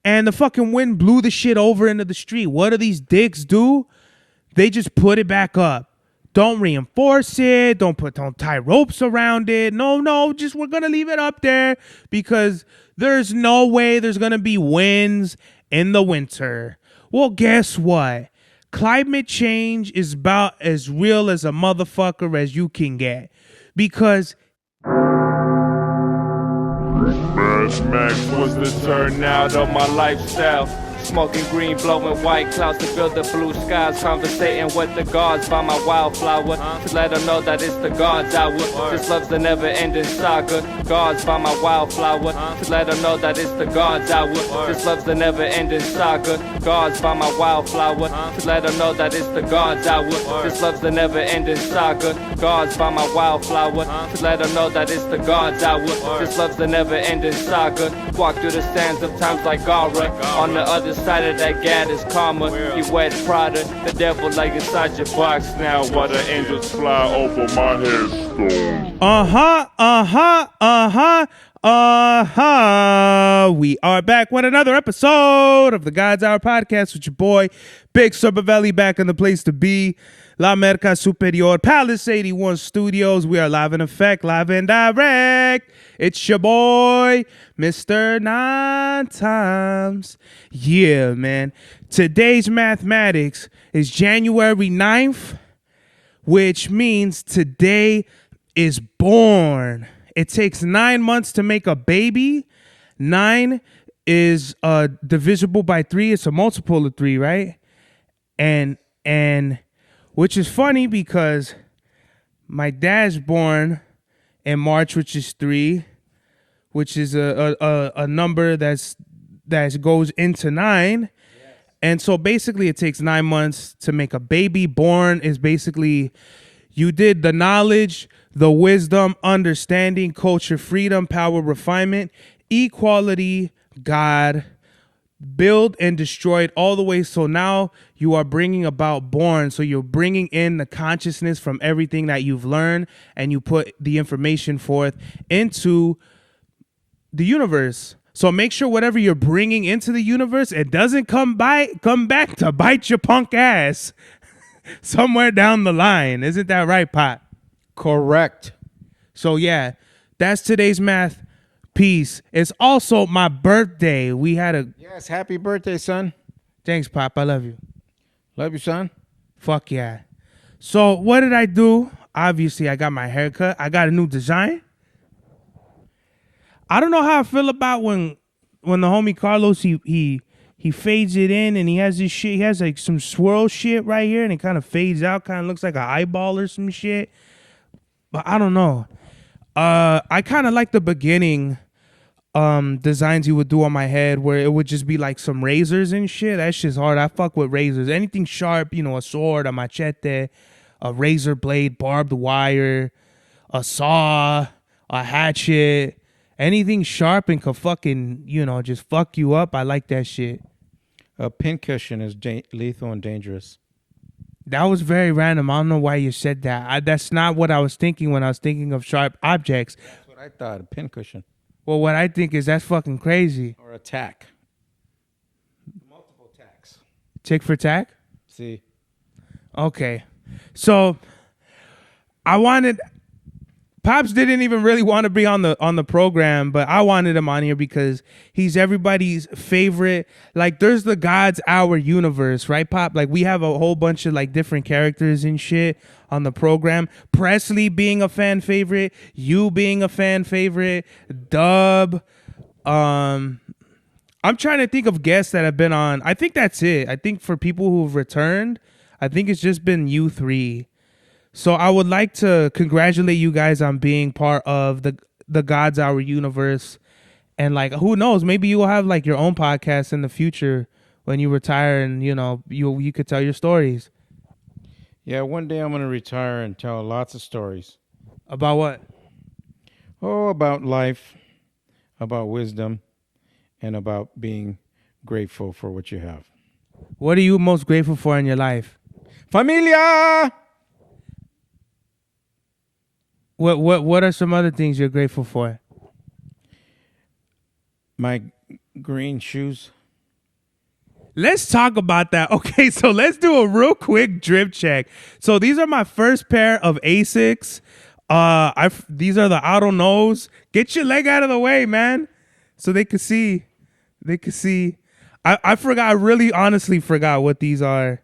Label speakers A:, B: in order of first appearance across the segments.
A: and the fucking wind blew the shit over into the street. What do these dicks do? They just put it back up. Don't reinforce it. Don't tie ropes around it. No, just we're gonna leave it up there because there's no way there's gonna be winds in the winter. Well, guess what? Climate change is about as real as a motherfucker as you can get. Because
B: Mad Max was the turnout of my lifestyle. Smoking green, blowing white clouds to build the blue skies. Conversating with the gods by my wildflower to let them know that it's the gods hour. This love's the never-ending saga. Gods by my wildflower to let them know that it's the gods hour. This love's the never-ending saga. Gods by my wildflower to let them know that it's the gods hour. This love's the never-ending saga. Gods by my wildflower to let them know that it's the gods hour. This love's the never-ending saga. Walk through the sands of times like Gara. On the other side of that gad is karma. You wet Prada, the devil like inside your box now. While the angels fly over my headstone.
A: We are back with another episode of the God's Hour podcast with your boy Big Supervelli, back in the place to be, La Merca Superior, Palace 81 Studios. We are live in effect, live and direct. It's your boy, Mr. Nine Times. Yeah, man. Today's mathematics is January 9th, which means today is born. It takes 9 months to make a baby. 9 is divisible by 3. It's a multiple of 3, right? And which is funny because my dad's born in March, which is 3, which is a number that goes into 9. Yes. And so basically it takes 9 months to make a baby. Born is basically you did the knowledge, the wisdom, understanding, culture, freedom, power, refinement, equality, God, build and destroyed all the way. So now you are bringing about born. So you're bringing in the consciousness from everything that you've learned, and you put the information forth into the universe. So make sure whatever you're bringing into the universe, it doesn't come back to bite your punk ass somewhere down the line. Isn't that right, Pot?
C: Correct.
A: So yeah, that's today's math piece. It's also my birthday. We had a...
C: Yes, happy birthday, son.
A: Thanks, Pop. I love you.
C: Love you, son.
A: Fuck yeah. So what did I do? Obviously, I got my haircut. I got a new design. I don't know how I feel about when the homie Carlos, he fades it in and he has this shit. He has like some swirl shit right here and it kind of fades out. Kind of looks like an eyeball or some shit. But I don't know. I kind of like the beginning designs he would do on my head where it would just be like some razors and shit. That shit's hard. I fuck with razors. Anything sharp, a sword, a machete, a razor blade, barbed wire, a saw, a hatchet. Anything sharp and could fucking, just fuck you up. I like that shit.
C: A pincushion is lethal and dangerous.
A: That was very random. I don't know why you said that. That's not what I was thinking when I was thinking of sharp objects.
C: That's what I thought, a pincushion.
A: Well, what I think is that's fucking crazy.
C: Or a tack. Multiple tacks.
A: Tick for tack?
C: See.
A: Okay. So Pops didn't even really want to be on the program, but I wanted him on here because he's everybody's favorite. Like, there's the God's Hour universe, right, Pop? Like, we have a whole bunch of like different characters and shit on the program. Presley being a fan favorite, you being a fan favorite, Dub. I'm trying to think of guests that have been on. I think that's it. I think for people who've returned, I think it's just been you three. So I would like to congratulate you guys on being part of the God's Hour universe. And like, who knows, maybe you will have like your own podcast in the future when you retire and, you could tell your stories.
C: Yeah, one day I'm going to retire and tell lots of stories.
A: About what?
C: Oh, about life, about wisdom, and about being grateful for what you have.
A: What are you most grateful for in your life?
C: Familia!
A: What are some other things you're grateful for?
C: My green shoes.
A: Let's talk about that. Okay, so let's do a real quick drip check. So these are my first pair of Asics. These are the auto nose. Get your leg out of the way, man, so they could see. They could see. I forgot. I really honestly forgot what these are,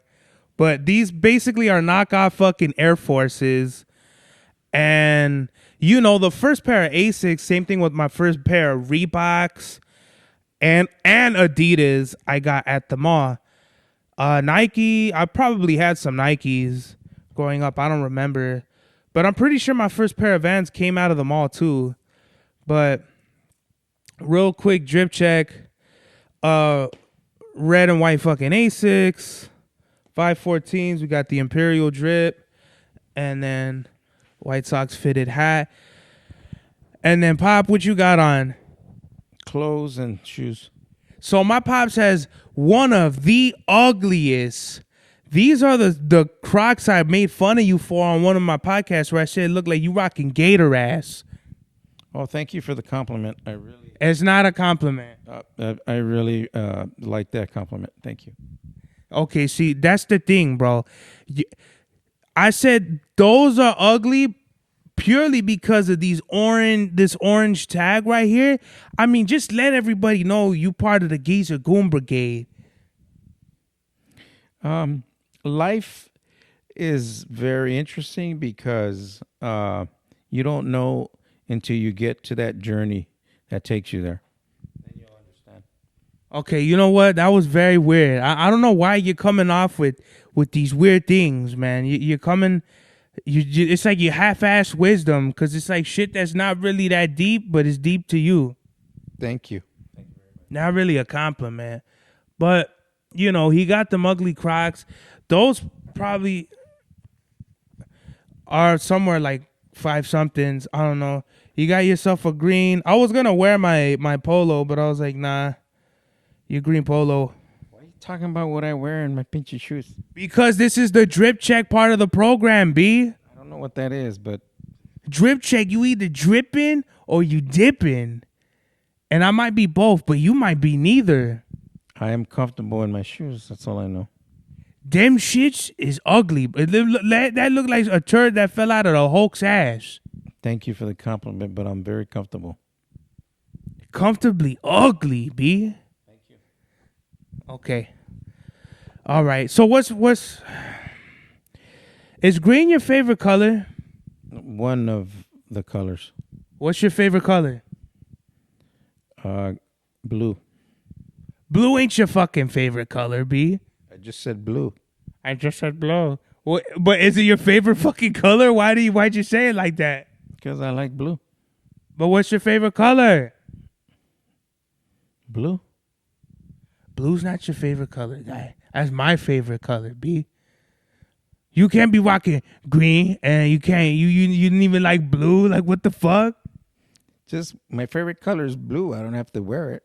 A: but these basically are knockoff fucking Air Forces. And you know, the first pair of Asics, same thing with my first pair of Reeboks and Adidas I got at the mall. Nike, I probably had some Nikes growing up. I don't remember. But I'm pretty sure my first pair of Vans came out of the mall too. But real quick drip check. Red and white fucking Asics. 514s. We got the Imperial drip. And then White Sox fitted hat. And then Pop, what you got on?
C: Clothes and shoes.
A: So my Pops has one of the ugliest. These are the Crocs I made fun of you for on one of my podcasts where I said it looked like you rocking gator ass.
C: Oh, thank you for the compliment.
A: It's not a compliment.
C: I really like that compliment. Thank you.
A: Okay, see, that's the thing, bro. I said those are ugly purely because of this orange tag right here. I mean, just let everybody know you part of the Geezer Goon Brigade.
C: Life is very interesting because you don't know until you get to that journey that takes you there. Then you'll understand.
A: Okay, you know what? That was very weird. I don't know why you're coming off with these weird things, man. You're coming... it's like you half-ass wisdom because it's like shit that's not really that deep, but it's deep to you.
C: Thank you. Thank you very much.
A: Not really a compliment. But, you know, he got them ugly Crocs. Those probably are somewhere like 5-somethings. I don't know. You got yourself a green. I was going to wear my polo, but I was like, nah, your green polo.
C: Why are you talking about what I wear in my pinchy shoes?
A: Because this is the drip check part of the program, B.
C: I don't know what that is, but...
A: Drip check, you either dripping or you dipping. And I might be both, but you might be neither.
C: I am comfortable in my shoes. That's all I know.
A: Them shits is ugly. That looked like a turd that fell out of the Hulk's ass.
C: Thank you for the compliment, but I'm very comfortable.
A: Comfortably ugly, B.
C: Thank you.
A: Okay. All right. So what's is green your favorite color?
C: One of the colors.
A: What's your favorite color?
C: Blue.
A: Blue ain't your fucking favorite color, B.
C: I just said blue.
A: I just said blue. What, but is it your favorite fucking color? Why'd you say it like that?
C: Because I like blue.
A: But what's your favorite color?
C: Blue.
A: Blue's not your favorite color, guy. That's my favorite color, B. You can't be rocking green and you didn't even like blue. Like, what the fuck?
C: Just my favorite color is blue. I don't have to wear it.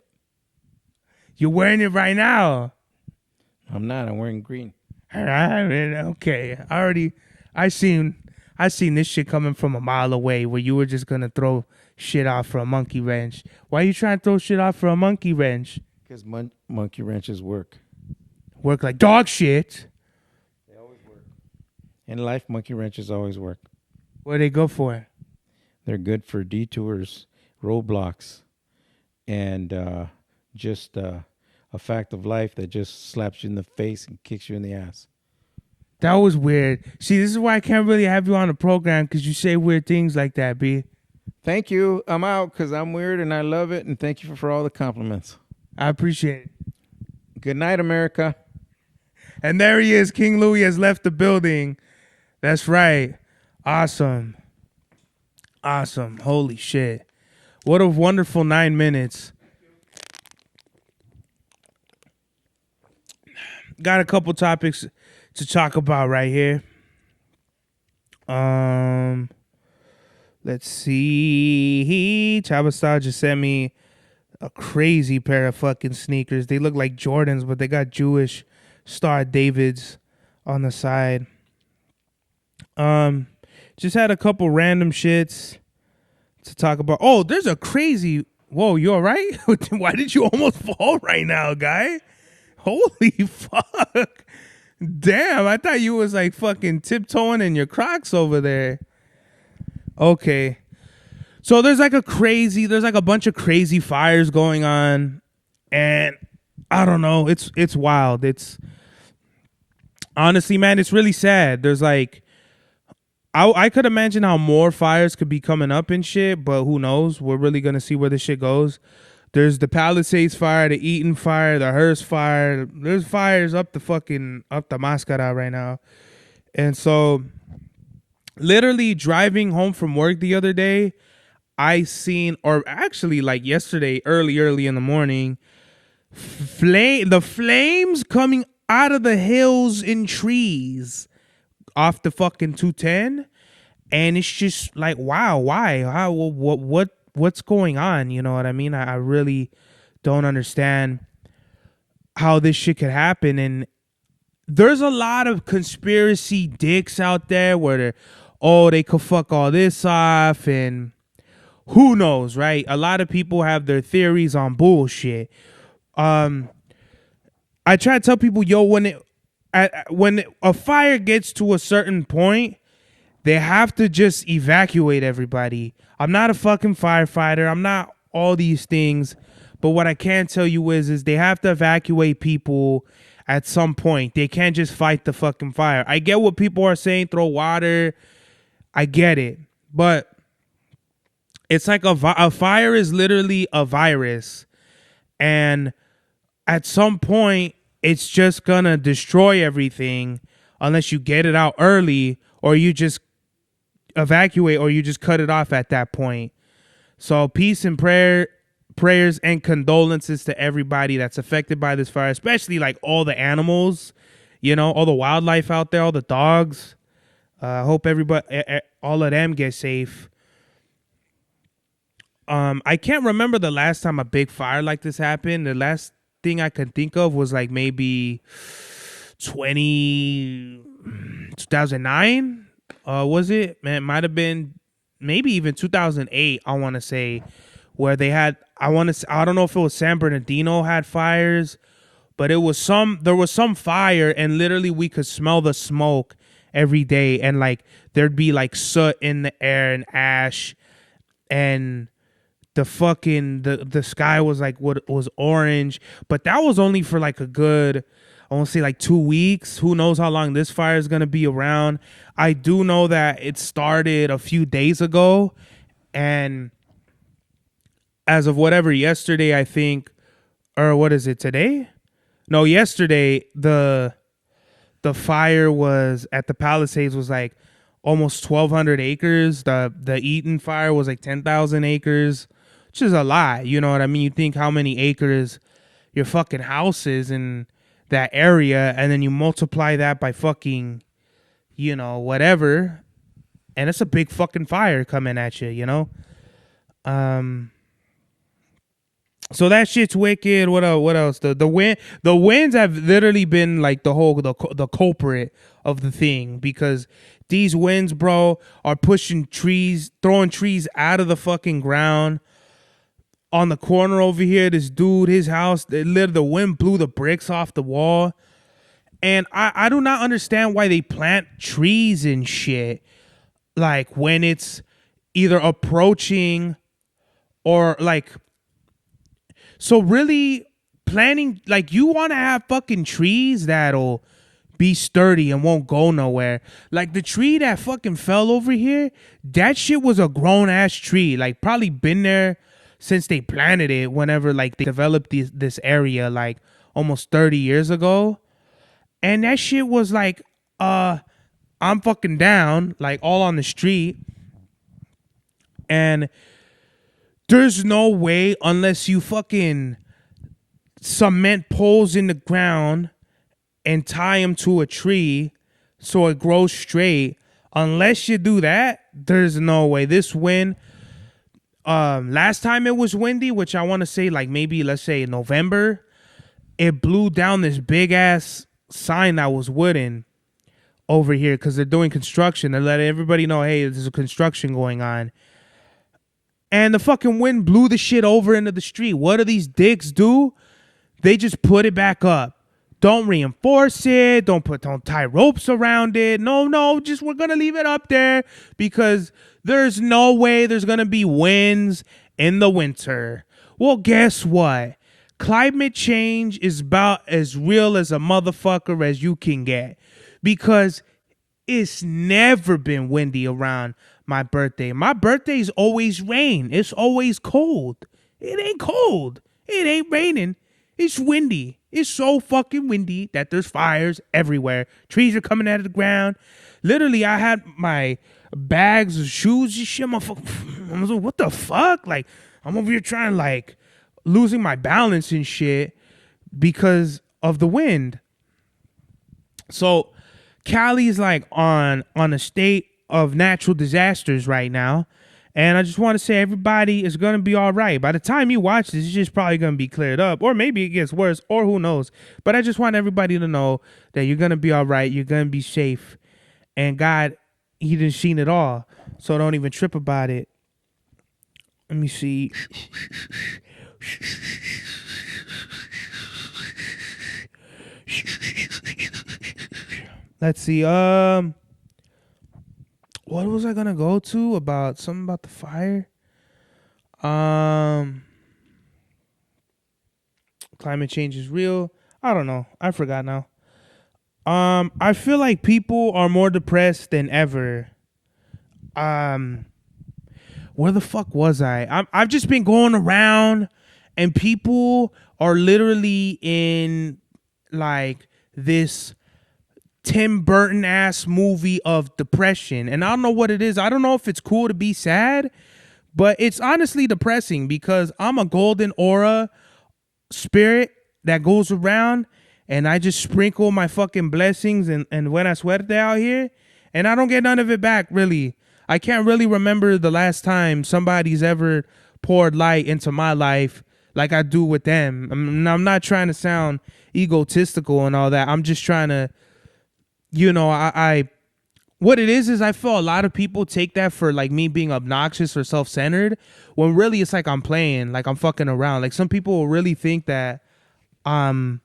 A: You're wearing it right now.
C: I'm not. I'm wearing green.
A: Okay. I seen this shit coming from a mile away where you were just going to throw shit off for a monkey wrench. Why are you trying to throw shit off for a monkey wrench?
C: Because monkey wrenches work.
A: Work like dog shit.
C: They always work. In life, monkey wrenches always work.
A: What do they go for?
C: They're good for detours, roadblocks, and just a fact of life that just slaps you in the face and kicks you in the ass.
A: That was weird. See, this is why I can't really have you on the program because you say weird things like that, B.
C: Thank you. I'm out because I'm weird and I love it. And thank you for all the compliments.
A: I appreciate it.
C: Good night, America.
A: And there he is. King Louis has left the building. That's right. Awesome. Awesome. Holy shit. What a wonderful 9 minutes. Got a couple topics to talk about right here. Let's see. Chabastar just sent me a crazy pair of fucking sneakers. They look like Jordans, but they got Jewish Star Davids on the side. Just had a couple random shits to talk about. Oh, there's a crazy... Whoa, you all right? Why did you almost fall right now, guy? Holy fuck. Damn, I thought you was like fucking tiptoeing in your Crocs over there. Okay. So there's like a bunch of crazy fires going on, and I don't know, it's wild. It's honestly, man, it's really sad. There's like I could imagine how more fires could be coming up and shit, but who knows? We're really gonna see where this shit goes. There's the Palisades fire, the Eaton fire, the Hearst fire. There's fires up the Mascara right now. And so literally driving home from work the other day, I seen, or actually like yesterday, early in the morning, the flames coming out of the hills and trees off the fucking 210. And it's just like, wow, why? How, what's going on? You know what I mean? I really don't understand how this shit could happen. And there's a lot of conspiracy dicks out there where they could fuck all this off, and who knows, right? A lot of people have their theories on bullshit. I try to tell people, yo, when a fire gets to a certain point, they have to just evacuate everybody. I'm not a fucking firefighter. I'm not all these things. But what I can tell you is they have to evacuate people at some point. They can't just fight the fucking fire. I get what people are saying, throw water. I get it. But it's like a fire is literally a virus. And at some point, it's just going to destroy everything unless you get it out early, or you just evacuate, or you just cut it off at that point. So peace and prayers and condolences to everybody that's affected by this fire, especially like all the animals, you know, all the wildlife out there, all the dogs. I hope everybody, all of them get safe. I can't remember the last time a big fire like this happened. The last thing I can think of was like maybe 2009. Was it? Man, it might have been maybe even 2008, I want to say, where they had, I don't know if it was San Bernardino had fires, but there was some fire, and literally we could smell the smoke every day, and like there'd be like soot in the air and ash, and the fucking the sky was like what was orange. But that was only for like a good, I want to say like 2 weeks. Who knows how long this fire is going to be around. I do know that it started a few days ago, and as of whatever yesterday, I think, or what is it, today? No, yesterday the fire was at the Palisades was like almost 1,200 acres. The Eaton fire was like 10,000 acres, which is a lot. You know what I mean? You think how many acres your fucking house is in that area, and then you multiply that by fucking, you know, whatever, and it's a big fucking fire coming at you, you know? So that shit's wicked. What else? The Windz have literally been like the culprit of the thing, because these winds, bro, are pushing trees, throwing trees out of the fucking ground. On the corner over here, this dude, his house, the wind blew the bricks off the wall. And I do not understand why they plant trees and shit, like when it's either approaching or like, so really planting, like you want to have fucking trees that'll be sturdy and won't go nowhere. Like the tree that fucking fell over here, that shit was a grown ass tree, like probably been there since they planted it, whenever like they developed this area like almost 30 years ago. And that shit was like, I'm fucking down, like all on the street. And there's no way, unless you fucking cement poles in the ground and tie them to a tree so it grows straight, unless you do that, there's no way. This wind, last time it was windy, which I want to say like maybe, let's say November, it blew down this big ass sign that was wooden over here, because they're doing construction. They're letting everybody know, hey, there's a construction going on. And the fucking wind blew the shit over into the street. What do these dicks do? They just put it back up. Don't reinforce it. Don't tie ropes around it. No, just we're gonna leave it up there because there's no way there's gonna be winds in the winter. Well, guess what? Climate change is about as real as a motherfucker as you can get because it's never been windy around my birthday. My birthday's always rain. It's always cold. It ain't cold. It ain't raining. It's windy. It's so fucking windy that there's fires everywhere. Trees are coming out of the ground. Literally, I had my bags of shoes and shit. I was like, what the fuck? Like, I'm over here trying, like, losing my balance and shit because of the wind. So, Cali's, like, on a state of natural disasters right now. And I just want to say everybody is going to be all right. By the time you watch this, it's just probably going to be cleared up. Or maybe it gets worse, or who knows. But I just want everybody to know that you're going to be all right. You're going to be safe. And God, he done seen it all. So don't even trip about it. Let me see. Let's see. What was I gonna go to about something about the fire? Climate change is real. I don't know. I forgot now. I feel like people are more depressed than ever. Where the fuck was I? I've just been going around, and people are literally in like this Tim Burton ass movie of depression. And I don't know what it is. I don't know if it's cool to be sad, but it's honestly depressing because I'm a golden aura spirit that goes around and I just sprinkle my fucking blessings and buena suerte out here and I don't get none of it back, really. I can't really remember the last time somebody's ever poured light into my life like I do with them. I'm not trying to sound egotistical and all that. I'm just trying to, you know, I what it is I feel a lot of people take that for like me being obnoxious or self-centered when really it's like I'm playing, like I'm fucking around. Like some people will really think that I'm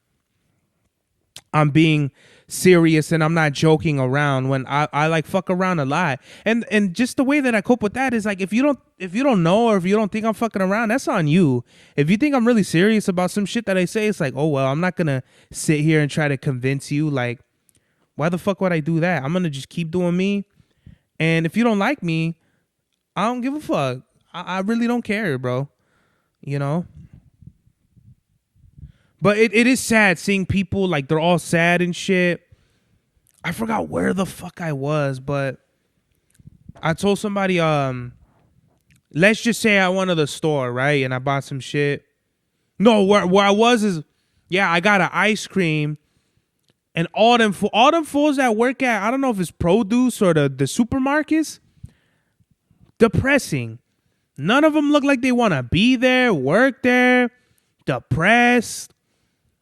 A: being serious and I'm not joking around when I like fuck around a lot. And just the way that I cope with that is like if you don't know or if you don't think I'm fucking around, that's on you. If you think I'm really serious about some shit that I say, it's like, oh well, I'm not gonna sit here and try to convince you. Like, why the fuck would I do that? I'm gonna just keep doing me. And if you don't like me, I don't give a fuck. I really don't care, bro. You know? But it is sad seeing people like they're all sad and shit. I forgot where the fuck I was, but I told somebody, let's just say I went to the store, right? And I bought some shit. No, where I was is, yeah, I got an ice cream. And all them fools that work at, I don't know if it's produce or the supermarkets, depressing. None of them look like they want to be there, work there, depressed,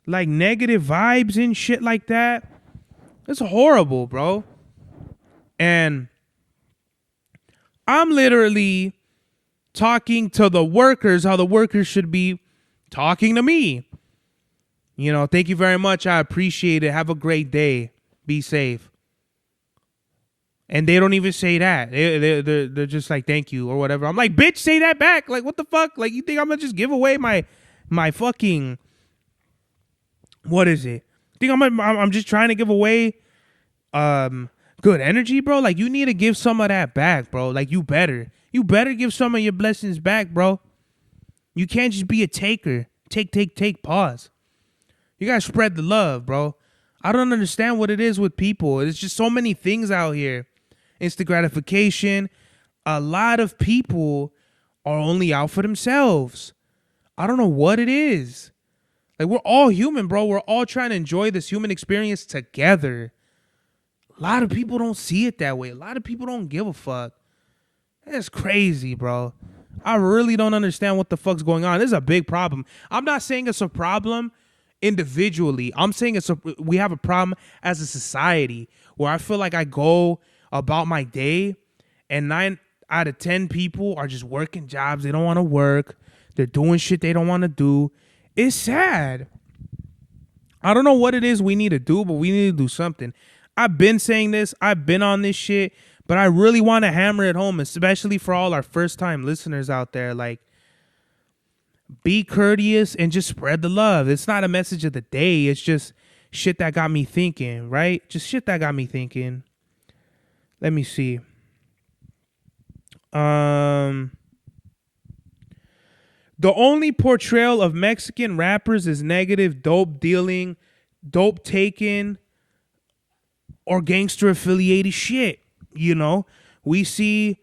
A: like negative vibes and shit like that. It's horrible, bro. And I'm literally talking to the workers how the workers should be talking to me. You know, thank you very much. I appreciate it. Have a great day. Be safe. And they don't even say that. They're just like, thank you or whatever. I'm like, bitch, say that back. Like, what the fuck? Like, you think I'm going to just give away my fucking, what is it? You think I'm just trying to give away good energy, bro? Like, you need to give some of that back, bro. Like, you better give some of your blessings back, bro. You can't just be a taker. Take, pause. You gotta spread the love, bro. I don't understand what it is with people. There's just so many things out here. Instant gratification. A lot of people are only out for themselves. I don't know what it is. Like, we're all human, bro. We're all trying to enjoy this human experience together. A lot of people don't see it that way. A lot of people don't give a fuck. That's crazy, bro. I really don't understand what the fuck's going on. This is a big problem. I'm not saying it's a problem individually. I'm saying we have a problem as a society where I feel like I go about my day and 9 out of 10 people are just working jobs they don't want to work. They're doing shit they don't want to do. It's sad. I don't know what it is we need to do, but we need to do something. I've been saying this. I've been on this shit, but I really want to hammer it home, especially for all our first-time listeners out there. Like, be courteous and just spread the love. It's not a message of the day. It's just shit that got me thinking, right? Just shit that got me thinking. Let me see. The only portrayal of Mexican rappers is negative, dope dealing, dope taking, or gangster affiliated shit. You know, we see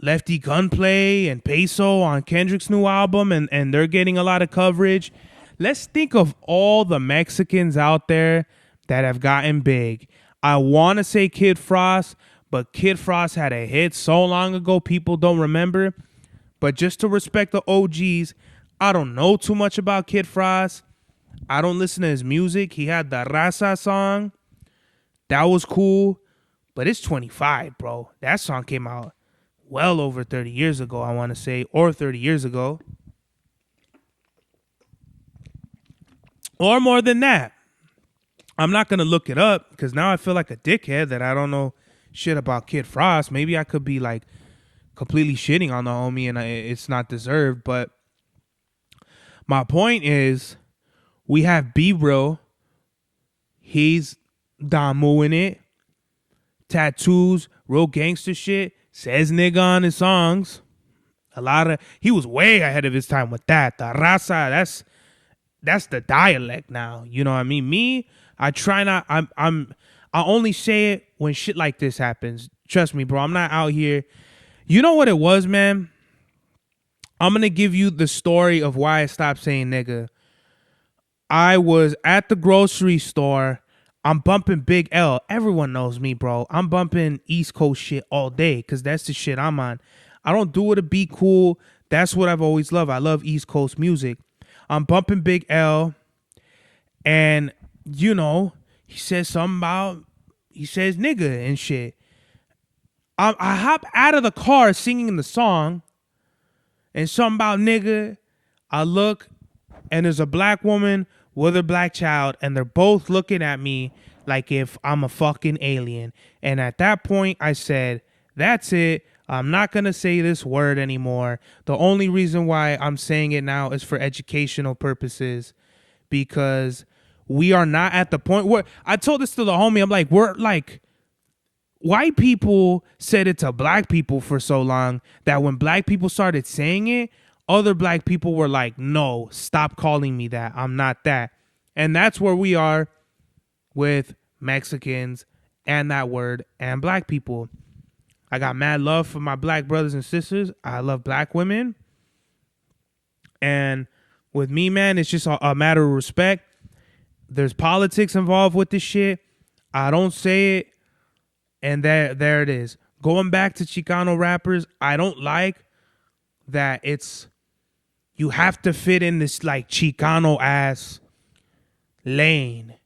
A: Lefty Gunplay and Peso on Kendrick's new album, and they're getting a lot of coverage. Let's think of all the Mexicans out there that have gotten big. I want to say Kid Frost, but Kid Frost had a hit so long ago, people don't remember. But just to respect the OGs, I don't know too much about Kid Frost. I don't listen to his music. He had the Raza song. That was cool. But it's 25, bro. That song came out well over 30 years ago, I want to say. Or 30 years ago. Or more than that. I'm not going to look it up because now I feel like a dickhead that I don't know shit about Kid Frost. Maybe I could be like completely shitting on the homie and it's not deserved. But my point is we have B-Real. He's Damu in it. Tattoos, real gangster shit. Says nigga on his songs. He was way ahead of his time with that. The raza, that's the dialect now. You know what I mean? Me, I try not, I only say it when shit like this happens. Trust me, bro. I'm not out here. You know what it was, man? I'm going to give you the story of why I stopped saying nigga. I was at the grocery store. I'm bumping Big L. Everyone knows me, bro. I'm bumping East Coast shit all day because that's the shit I'm on. I don't do it to be cool. That's what I've always loved. I love East Coast music. I'm bumping Big L. And, you know, he says nigga and shit. I hop out of the car singing the song. And something about nigga. I look and there's a black woman with a black child, and they're both looking at me like if I'm a fucking alien. And at that point, I said, that's it. I'm not going to say this word anymore. The only reason why I'm saying it now is for educational purposes, because we are not at the point where I told this to the homie. I'm like, we're like, white people said it to black people for so long that when black people started saying it, other black people were like, no, stop calling me that. I'm not that. And that's where we are with Mexicans and that word and black people. I got mad love for my black brothers and sisters. I love black women. And with me, man, it's just a matter of respect. There's politics involved with this shit. I don't say it. And there it is. Going back to Chicano rappers, I don't like that you have to fit in this like Chicano ass lane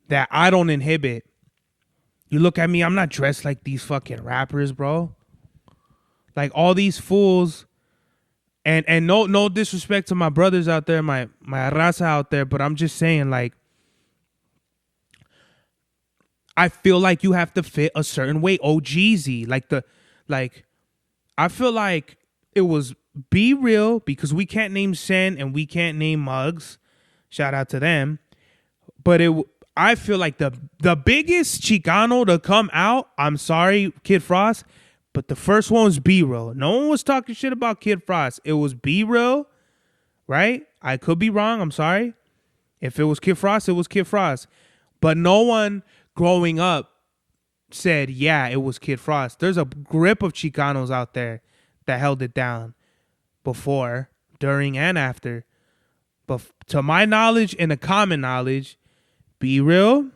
A: that I don't inhibit. You look at me, I'm not dressed like these fucking rappers, bro. Like all these fools, and no disrespect to my brothers out there, my raza out there, but I'm just saying, like, I feel like you have to fit a certain way. OGZ, I feel like it was Be Real, because we can't name Sen and we can't name Muggs. Shout out to them. But I feel like the biggest Chicano to come out, I'm sorry, Kid Frost, but the first one was Be Real. No one was talking shit about Kid Frost. It was Be Real, right? I could be wrong. I'm sorry. If it was Kid Frost, it was Kid Frost. But no one growing up said, yeah, it was Kid Frost. There's a grip of Chicanos out there that held it down before, during, and after. But to my knowledge and a common knowledge, Be Real,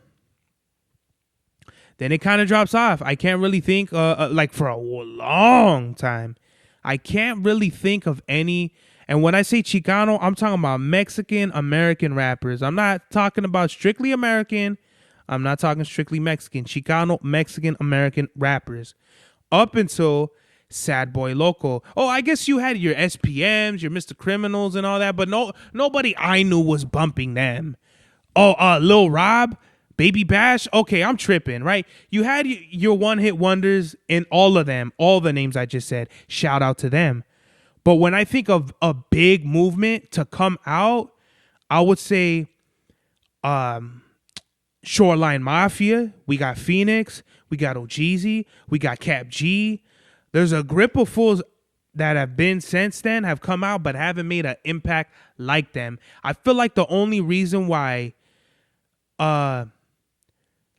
A: then it kind of drops off. I can't really think, like for a long time, I can't really think of any. And when I say Chicano, I'm talking about Mexican American rappers. I'm not talking about strictly American. I'm not talking strictly Mexican. Chicano Mexican American rappers. Up until Sad Boy Loco. Oh, I guess you had your SPMs, your Mr. Criminals and all that, but nobody I knew was bumping them. Lil Rob, Baby Bash. Okay, I'm tripping, right? You had your one-hit wonders in all of them, all the names I just said. Shout out to them. But when I think of a big movement to come out, I would say Shoreline Mafia. We got Phoenix. We got OGZ. We got Cap G. There's a grip of fools that have been since then have come out but haven't made an impact like them. I feel like the only reason why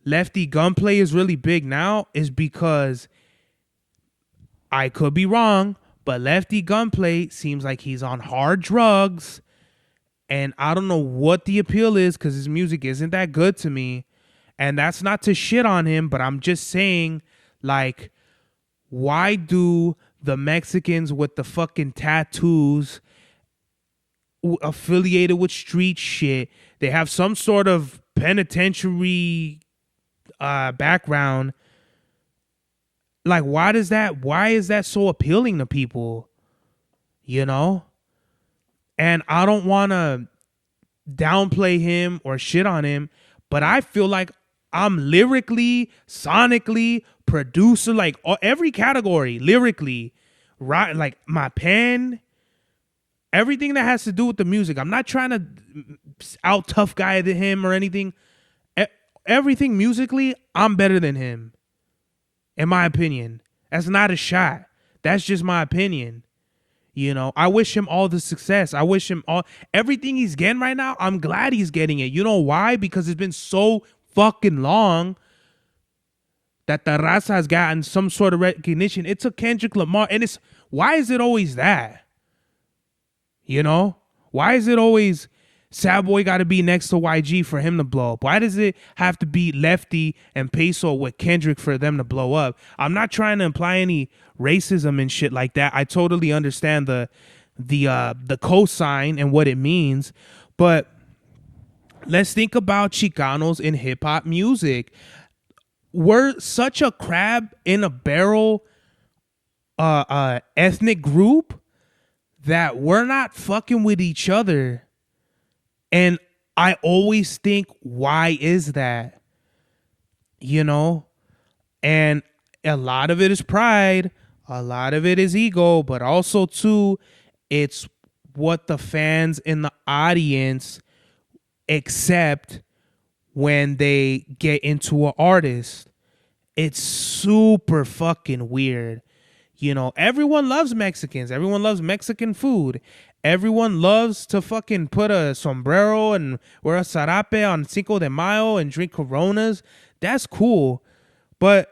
A: Lefty Gunplay is really big now is because I could be wrong, but Lefty Gunplay seems like he's on hard drugs, and I don't know what the appeal is because his music isn't that good to me. And that's not to shit on him, but I'm just saying, like, why do the Mexicans with the fucking tattoos affiliated with street shit, they have some sort of penitentiary background? Like, why is that so appealing to people? You know? And I don't want to downplay him or shit on him, but I feel like I'm lyrically, sonically, producer, like every category, lyrically, right? Like my pen, everything that has to do with the music. I'm not trying to out tough guy to him or anything. Everything musically, I'm better than him. In my opinion. That's not a shot. That's just my opinion. You know, I wish him all the success. I wish him everything he's getting right now. I'm glad he's getting it. You know why? Because it's been so fucking long that the raza has gotten some sort of recognition. It took Kendrick Lamar, and why is it always that? You know? Why is it always Sad Boy got to be next to YG for him to blow up? Why does it have to be Lefty and Peso with Kendrick for them to blow up? I'm not trying to imply any racism and shit like that. I totally understand the cosign and what it means, but let's think about Chicanos in hip hop music. We're such a crab in a barrel ethnic group that we're not fucking with each other. And I always think, why is that? You know? And a lot of it is pride. A lot of it is ego. But also, too, it's what the fans in the audience accept when they get into an artist. It's super fucking weird. You know, everyone loves Mexicans. Everyone loves Mexican food. Everyone loves to fucking put a sombrero and wear a sarape on Cinco de Mayo and drink Coronas. That's cool. But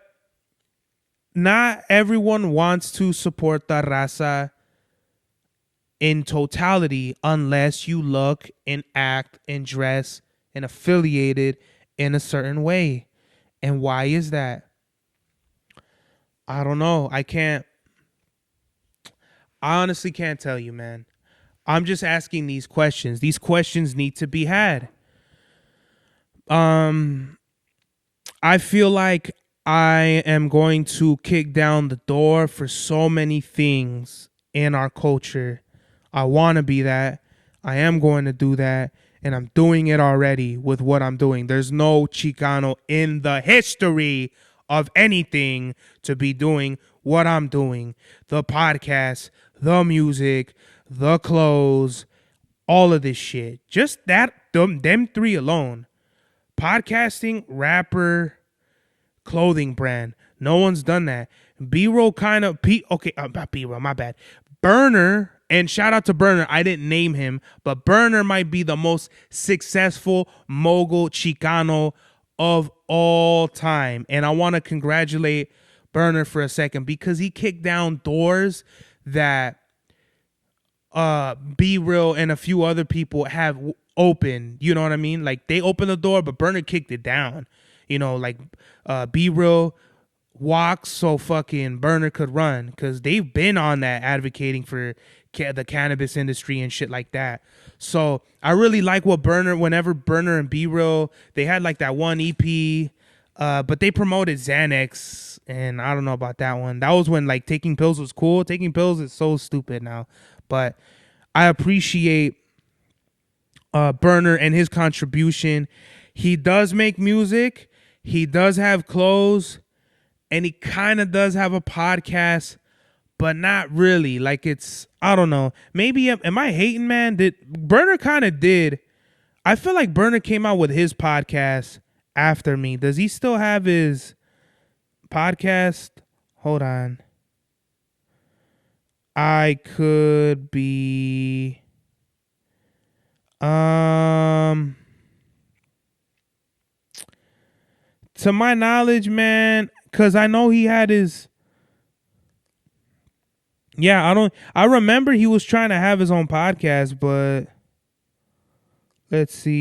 A: not everyone wants to support the raza in totality unless you look and act and dress and affiliated in a certain way. And why is that? I don't know. I honestly can't tell you, man. I'm just asking these questions. These questions need to be had. I feel like I am going to kick down the door for so many things in our culture. I want to be that. I am going to do that. And I'm doing it already with what I'm doing. There's no Chicano in the history of anything to be doing what I'm doing. The podcast, the music, the clothes, all of this shit. Just them three alone. Podcasting, rapper, clothing brand. No one's done that. B-roll kind of not B-roll, my bad. Burner, and shout out to Burner. I didn't name him, but Burner might be the most successful mogul Chicano of all time. And I want to congratulate Burner for a second because he kicked down doors that B-Real and a few other people have opened. You know what I mean? Like, they opened the door, but Burner kicked it down. You know, like B-Real walks so fucking Burner could run, because they've been on that advocating for the cannabis industry and shit like that. So I really like what whenever Burner and B-Real, they had like that one EP, but they promoted Xanax, and I don't know about that one. That was when like taking pills was cool. Taking pills is so stupid now, but I appreciate Burner and his contribution. He does make music. He does have clothes, and he kind of does have a podcast, but not really. Like I don't know. Maybe am I hating, man? Burner kind of did. I feel like Burner came out with his podcast after me. Does he still have his podcast? Hold on. I could be to my knowledge, man, cuz I know he had his I remember he was trying to have his own podcast, but let's see.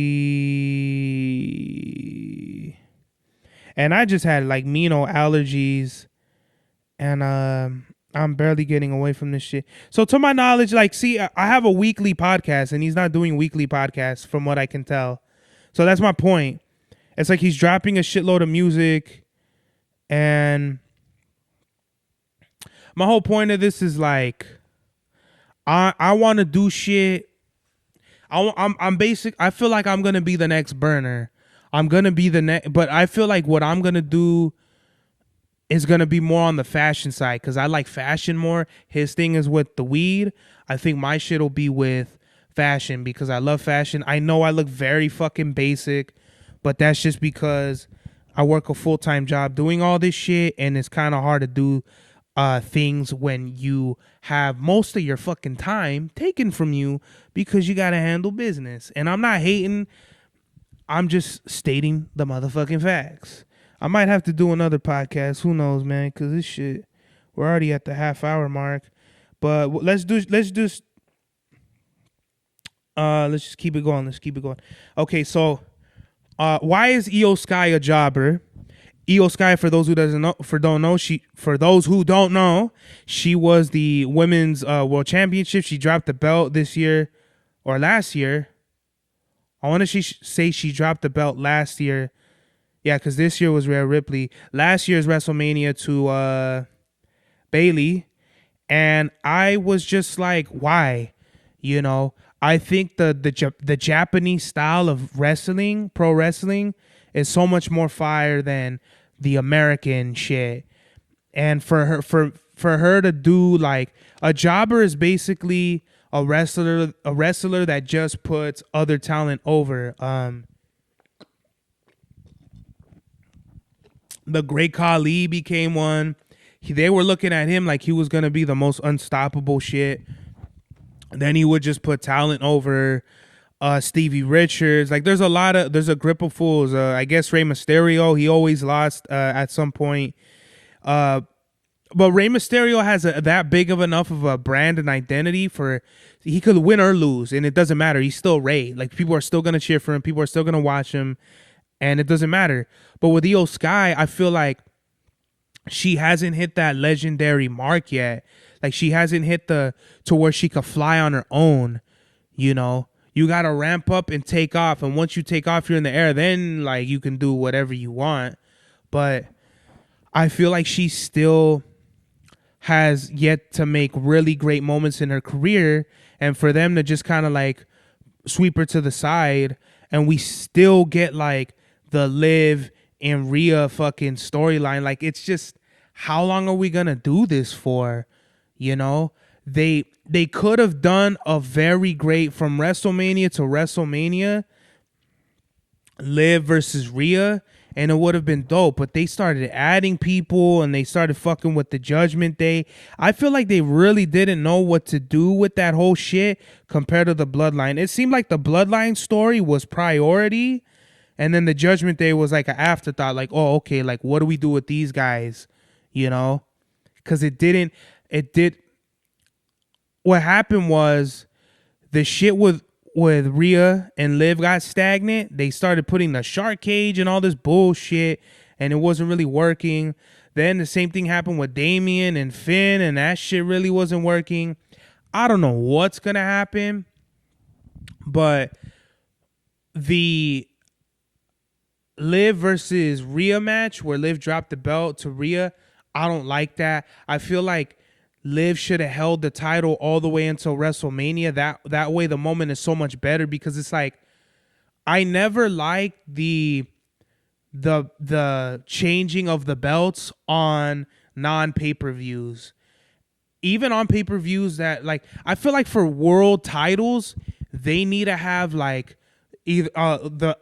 A: And I just had like allergies, and I'm barely getting away from this shit. So to my knowledge, like, see, I have a weekly podcast, and he's not doing weekly podcasts from what I can tell. So that's my point. It's like he's dropping a shitload of music, and my whole point of this is like, I want to do shit. I'm basic. I feel like I'm gonna be the next Burner. I'm gonna be the next, but I feel like what I'm gonna do is gonna be more on the fashion side, because I like fashion more. His thing is with the weed. I think my shit will be with fashion because I love fashion. I know I look very fucking basic, but that's just because I work a full-time job doing all this shit, and it's kind of hard to do things when you have most of your fucking time taken from you because you gotta handle business. And I'm not hating. I'm just stating the motherfucking facts. I might have to do another podcast. Who knows, man? Because this shit, we're already at the half-hour mark. But let's just keep it going. Let's keep it going. Okay, so why is Io Sky a jobber? Io Sky, for those who don't know, she was the women's world championship. She dropped the belt this year or last year. I want to say she dropped the belt last year. Yeah, because this year was Rhea Ripley. Last year's WrestleMania to Bayley. And I was just like, why? You know, I think the Japanese style of wrestling, pro wrestling, is so much more fire than the American shit. And for her to do, like, a jobber is basically a wrestler that just puts other talent over. The Great Khali became one. They were looking at him like he was gonna be the most unstoppable shit. Then he would just put talent over. Stevie Richards, like there's a grip of fools. I guess Rey Mysterio, he always lost at some point. But Rey Mysterio has that big of enough of a brand and identity for he could win or lose, and it doesn't matter. He's still Rey. Like, people are still gonna cheer for him. People are still gonna watch him, and it doesn't matter. But with Io Sky, I feel like she hasn't hit that legendary mark yet. Like, she hasn't hit to where she could fly on her own. You know, you gotta ramp up and take off, and once you take off, you're in the air. Then, like, you can do whatever you want. But I feel like she still has yet to make really great moments in her career, and for them to just kind of like sweep her to the side, and we still get like the Liv and Rhea fucking storyline. Like, it's just, how long are we gonna do this for? You know, they could have done a very great, from WrestleMania to WrestleMania, Liv versus Rhea, and it would have been dope. But they started adding people, and they started fucking with the Judgment Day. I feel like they really didn't know what to do with that whole shit compared to the Bloodline. It seemed like the Bloodline story was priority, and then the Judgment Day was like an afterthought. Like, oh, okay, like, what do we do with these guys? You know? Because what happened was the shit with Rhea and Liv got stagnant. They started putting the shark cage and all this bullshit, and it wasn't really working. Then the same thing happened with Damian and Finn, and that shit really wasn't working. I don't know what's gonna happen, but the Liv versus Rhea match where Liv dropped the belt to Rhea, I don't like that. I feel like Liv should have held the title all the way until WrestleMania. That way the moment is so much better, because it's like, I never liked the changing of the belts on non-pay-per-views. Even on pay-per-views that, like, I feel like for world titles, they need to have like either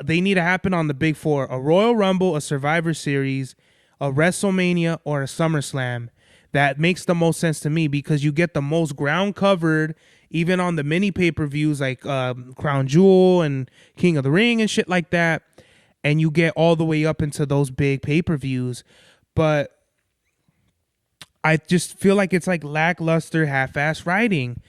A: they need to happen on the big four: a Royal Rumble, a Survivor Series, a WrestleMania, or a SummerSlam. That makes the most sense to me because you get the most ground covered, even on the mini pay-per-views like Crown Jewel and King of the Ring and shit like that. And you get all the way up into those big pay-per-views. But I just feel like it's like lackluster, half-ass writing.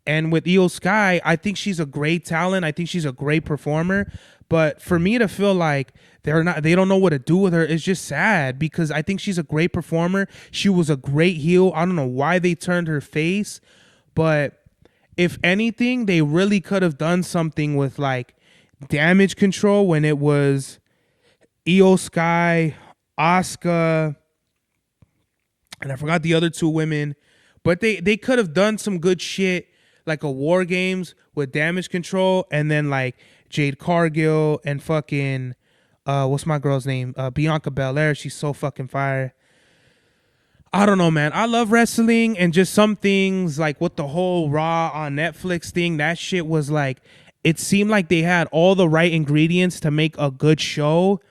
A: And with Io Sky, I think she's a great talent. I think she's a great performer. But for me to feel like they don't know what to do with her is just sad because I think she's a great performer. She was a great heel. I don't know why they turned her face. But if anything, they really could have done something with like Damage Control when it was Io Sky, Asuka, and I forgot the other two women. But they could have done some good shit like a War Games with Damage Control and then like Jade Cargill and fucking what's my girl's name? Bianca Belair. She's so fucking fire. I don't know, man. I love wrestling and just some things like with the whole Raw on Netflix thing. That shit was like, it seemed like they had all the right ingredients to make a good show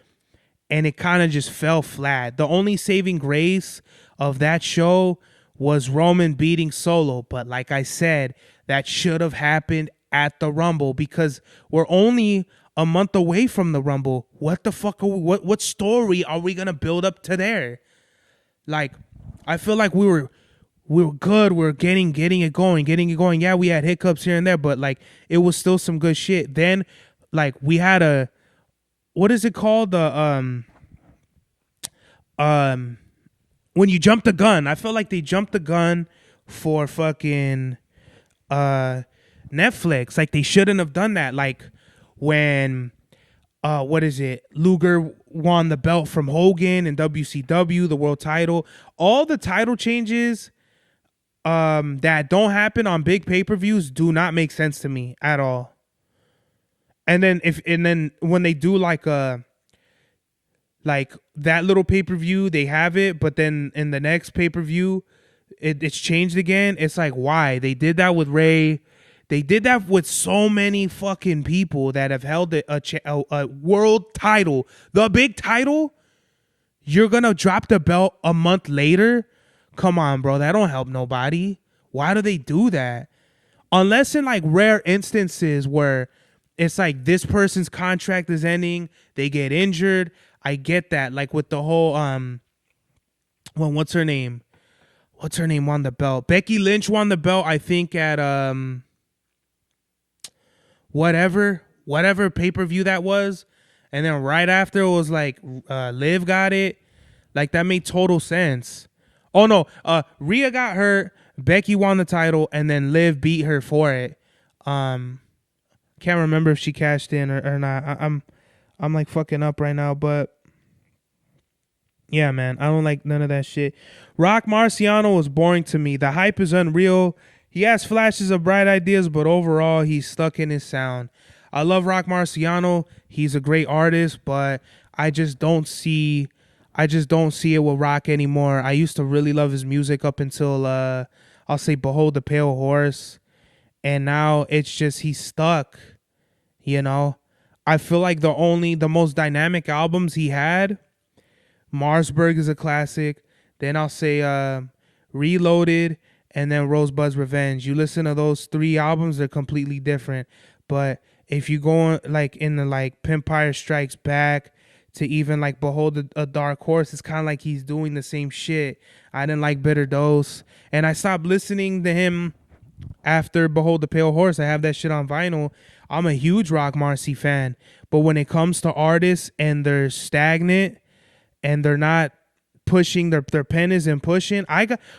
A: and it kind of just fell flat. The only saving grace of that show was Roman beating Solo. But like I said, that should have happened at the Rumble because we're only a month away from the Rumble. What the fuck are what story are we gonna build up to there? Like, I feel like we were good. We were getting it going. Yeah, we had hiccups here and there, but like it was still some good shit. Then like we had a, what is it called? The when you jump the gun. I feel like they jumped the gun for fucking Netflix. Like they shouldn't have done that. Like when what is it? Luger won the belt from Hogan in WCW, the world title. All the title changes that don't happen on big pay-per-views do not make sense to me at all. And then when they do like that little pay-per-view, they have it, but then in the next pay-per-view it's changed again. It's like, why? They did that with Ray. They did that with so many fucking people that have held a world title, the big title. You're gonna drop the belt a month later? Come on, bro. That don't help nobody. Why do they do that? Unless in like rare instances where it's like this person's contract is ending, they get injured. I get that. Like with the whole well, what's her name? What's her name won the belt? Becky Lynch won the belt, I think, at whatever pay-per-view that was. And then right after it was like Liv got it. Like that made total sense. Oh no, Rhea got hurt, Becky won the title, and then Liv beat her for it. Can't remember if she cashed in or not. I'm like fucking up right now, but yeah, man, I don't like none of that shit. Rock Marciano was boring to me. The hype is unreal. He has flashes of bright ideas, but overall, he's stuck in his sound. I love Rock Marciano. He's a great artist, but I just don't see it with Rock anymore. I used to really love his music up until I'll say Behold the Pale Horse, and now it's just he's stuck. You know, I feel like the most dynamic albums he had, Marsburg is a classic. Then I'll say Reloaded, and then Rosebud's Revenge. You listen to those three albums, they're completely different. But if you go like in the like Pimpire Strikes Back to even like Behold a Dark Horse, it's kind of like he's doing the same shit. I didn't like Bitter Dose, and I stopped listening to him after Behold the Pale Horse. I have that shit on vinyl. I'm a huge Rock Marcy fan, but when it comes to artists and they're stagnant and they're not pushing, their pen isn't pushing,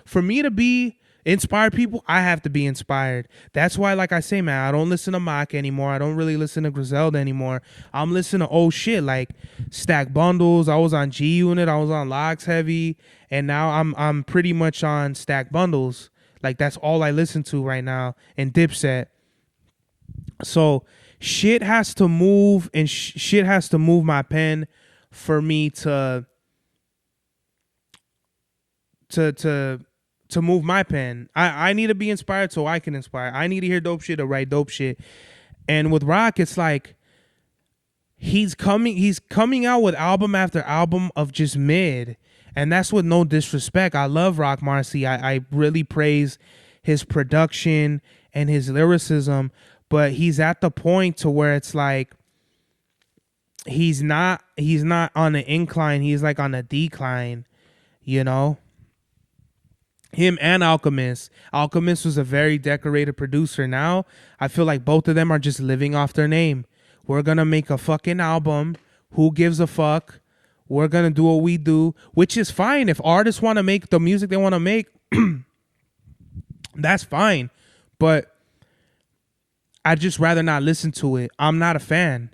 A: for me to be inspired people, I have to be inspired. That's why, like I say, man, I don't listen to Mock anymore. I don't really listen to Griselda anymore. I'm listening to old shit like Stack Bundles. I was on G Unit. I was on Logs Heavy, and now I'm pretty much on Stack Bundles. Like that's all I listen to right now, and Dipset. So shit has to move, and shit has to move my pen for me to move my pen. I need to be inspired so I can inspire. I need to hear dope shit to write dope shit. And with Rock, it's like he's coming out with album after album of just mid. And that's with no disrespect. I love Rock Marci. I really praise his production and his lyricism, but he's at the point to where it's like he's not on an incline, he's like on a decline, you know? Him and Alchemist. Alchemist was a very decorated producer. Now I feel like both of them are just living off their name. We're gonna make a fucking album. Who gives a fuck? We're gonna do what we do, which is fine. If artists want to make the music they want to make, that's fine. But I'd just rather not listen to it. I'm not a fan.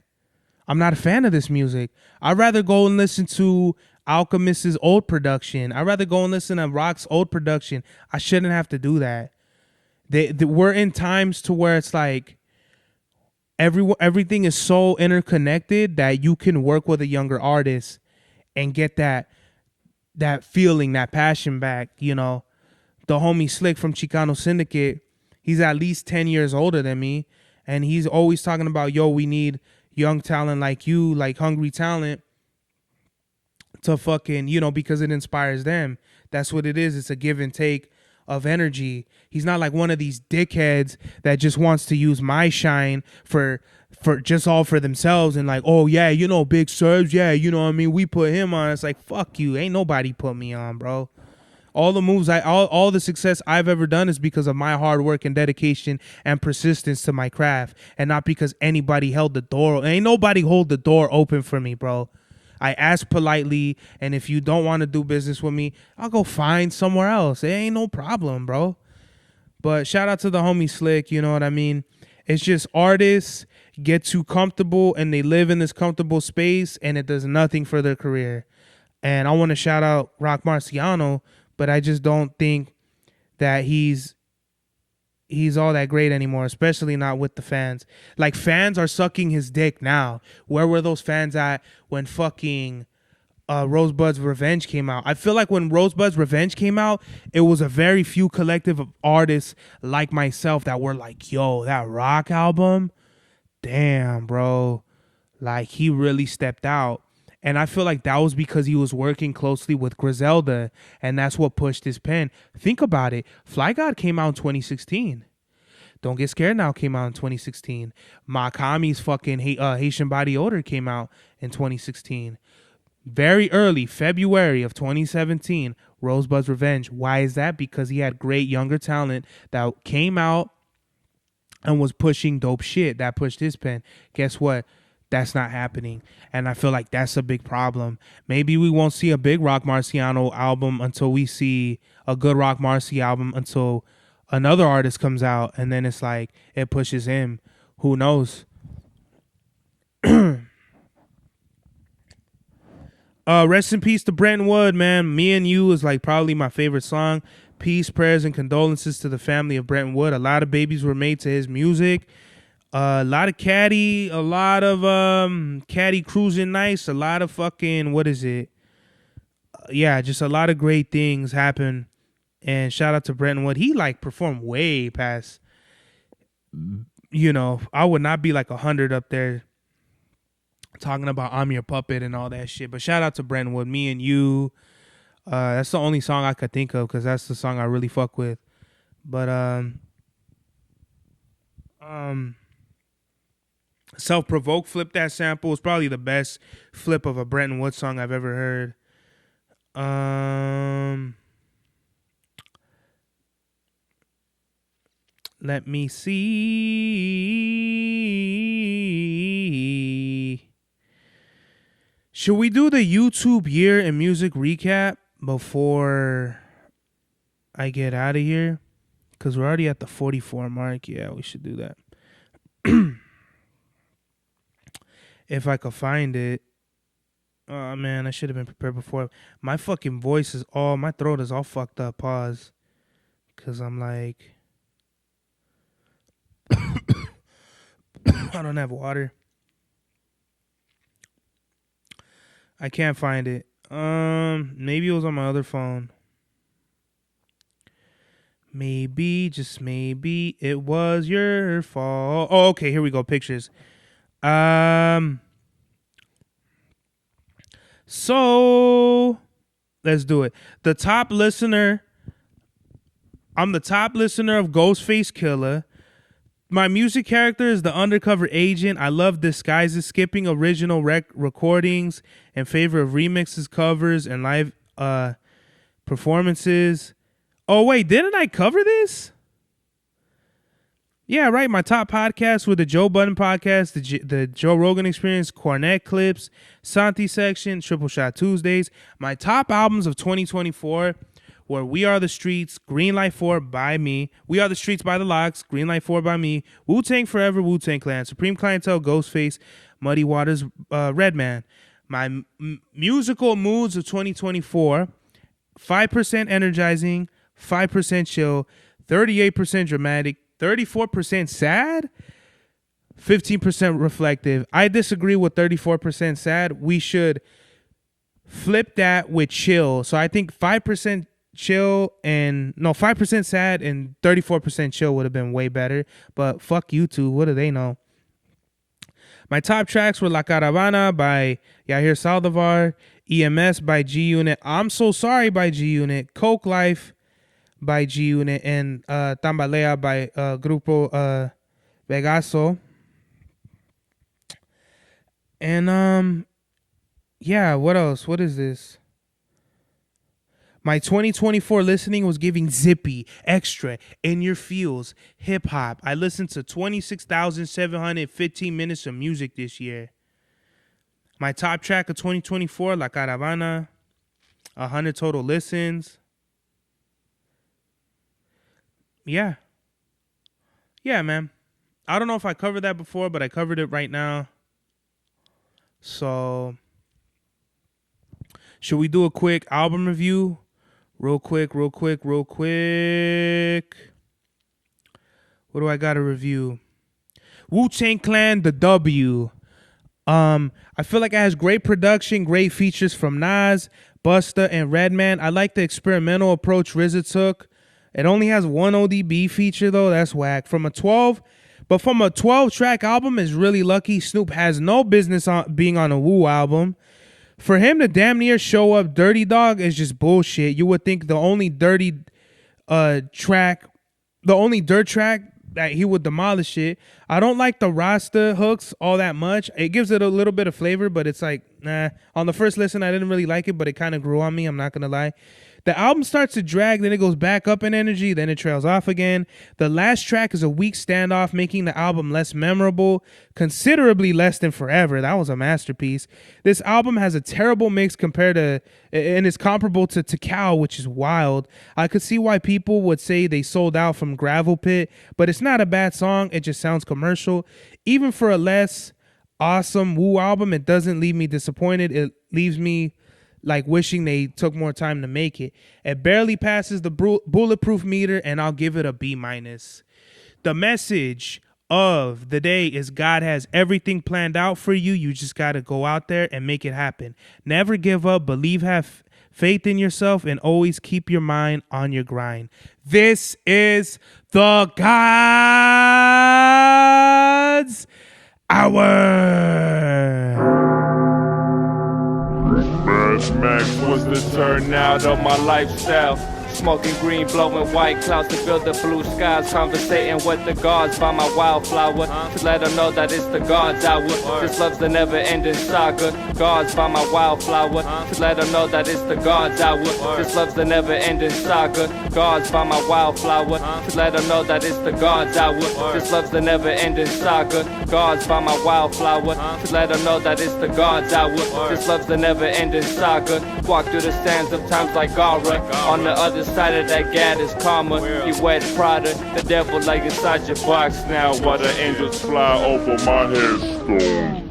A: I'm not a fan of this music. I'd rather go and listen to Alchemist's old production. I'd rather go and listen to Rock's old production. I shouldn't have to do that. We're in times to where it's like everything is so interconnected that you can work with a younger artist and get that feeling, that passion back. You know, the homie Slick from Chicano Syndicate, he's at least 10 years older than me, and he's always talking about, yo, we need young talent like you, like hungry talent to fucking, you know, because it inspires them. That's what it is. It's a give and take of energy. He's not like one of these dickheads that just wants to use my shine for just all for themselves and like, oh yeah, you know, Big Serbs, yeah, you know what I mean, we put him on. It's like, fuck you, ain't nobody put me on, bro. All the moves all the success I've ever done is because of my hard work and dedication and persistence to my craft, and not because anybody held the door. Ain't nobody hold the door open for me, bro. I ask politely, and if you don't want to do business with me, I'll go find somewhere else. It ain't no problem, bro. But shout out to the homie Slick, you know what I mean? It's just artists get too comfortable and they live in this comfortable space and it does nothing for their career. And I want to shout out Rock Marciano, but I just don't think that he's all that great anymore, especially not with the fans. Like, fans are sucking his dick now. Where were those fans at when fucking Rosebud's Revenge came out? I feel like when Rosebud's Revenge came out, it was a very few collective of artists like myself that were like, yo, that Rock album, damn, bro, like he really stepped out. And I feel like that was because he was working closely with Griselda, and that's what pushed his pen. Think about it. Fly God came out in 2016. Don't Get Scared Now came out in 2016. Makami's fucking Haitian Body Odor came out in 2016. Very early, February of 2017, Rosebud's Revenge. Why is that? Because he had great younger talent that came out and was pushing dope shit. That pushed his pen. Guess what? That's not happening. And I feel like that's a big problem. Maybe we won't see a big Rock Marciano album until we see a good Rock Marci album, until another artist comes out, and then it's like it pushes him. Who knows? Rest in peace to Brenton Wood, man. Me and You is like probably my favorite song. Peace, prayers, and condolences to the family of Brenton Wood. A lot of babies were made to his music. A lot of caddy cruising nice, a lot of fucking, what is it? Yeah, just a lot of great things happen. And shout out to Brenton Wood. He like performed way past, you know, I would not be like 100 up there talking about I'm Your Puppet and all that shit. But shout out to Brenton Wood, Me and You. That's the only song I could think of because that's the song I really fuck with. But Self-Provoke, Flip That Sample is probably the best flip of a Brenton Wood song I've ever heard. Let me see. Should we do the YouTube year in music recap before I get out of here? Because we're already at the 44 mark. Yeah, we should do that. If I could find it. Oh, man, I should have been prepared before. My fucking voice is all, my throat is all fucked up. Pause. Because I'm like, I don't have water. I can't find it. Maybe it was on my other phone. Maybe, just maybe, it was your fault. Oh, okay, here we go. Pictures. So let's do it. The top listener. I'm the top listener of Ghostface Killer. My music character is the undercover agent. I love disguises, skipping original recordings, in favor of remixes, covers, and live performances. Oh, wait, didn't I cover this? Yeah, right. My top podcast with the Joe Budden podcast, the Joe Rogan Experience, Cornet Clips, Santi Section, Triple Shot Tuesdays. My top albums of 2024 were We Are the Streets, Green Light 4 by me, We Are the Streets by the Locks, Green Light 4 by me, Wu-Tang Forever, Wu-Tang Clan, Supreme Clientele, Ghostface, Muddy Waters, Redman. My musical moods of 2024, 5% energizing, 5% chill, 38% dramatic, 34% sad, 15% reflective. I disagree with 34% sad. We should flip that with chill. So I think 5% chill and 5% sad and 34% chill would have been way better. But fuck you two. What do they know? My top tracks were La Caravana by Yair Saldivar, EMS by G Unit, I'm So Sorry by G Unit, Coke Life by G Unit, and Tambalea by Grupo Vegaso. And yeah, what else? What is this? My 2024 listening was giving zippy, extra, in your feels, hip hop. I listened to 26,715 minutes of music this year. My top track of 2024, La Caravana, 100 total listens. Yeah. Yeah, man. I don't know if I covered that before, but I covered it right now. So, should we do a quick album review? Real quick. What do I got to review? Wu-Tang Clan, The W. I feel like it has great production, great features from Nas, Busta, and Redman. I like the experimental approach RZA took. It only has one ODB feature, though. That's whack. From a 12-track album is really lucky. Snoop has no business being on a Wu album. For him to damn near show up Dirty Dog is just bullshit. You would think the only dirt track that he would demolish it. I don't like the Rasta hooks all that much. It gives it a little bit of flavor, but it's like, nah. On the first listen, I didn't really like it, but it kind of grew on me. I'm not going to lie. The album starts to drag, then it goes back up in energy, then it trails off again. The last track is a weak standoff, making the album less memorable, considerably less than Forever. That was a masterpiece. This album has a terrible mix and is comparable to Cow, which is wild. I could see why people would say they sold out from Gravel Pit, but it's not a bad song. It just sounds commercial. Even for a less awesome Wu album, it doesn't leave me disappointed. It leaves me like wishing they took more time to make it. It barely passes the bulletproof meter, and I'll give it a B-. The message of the day is God has everything planned out for you. You just got to go out there and make it happen. Never give up, believe, have faith in yourself, and always keep your mind on your grind. This is the God's Hour.
B: Max was the turnout of my lifestyle. Smoking green, blowing white clouds to build the blue skies. Conversating with the gods by my wildflower to let them know that it's the God's hour. This love's the never-ending saga. Gods by my wildflower to let them know that it's the God's hour. This love's the never-ending saga. Gods by my wildflower to let them know that it's the God's hour. This love's the never-ending saga. Gods by my wildflower to let them know that it's the God's hour. This love's the never-ending saga. Walk through the sands of times like Gara. On the other side of that gad is karma. You wet Prada, the devil like inside your box now.
D: While the angels fly over my headstone.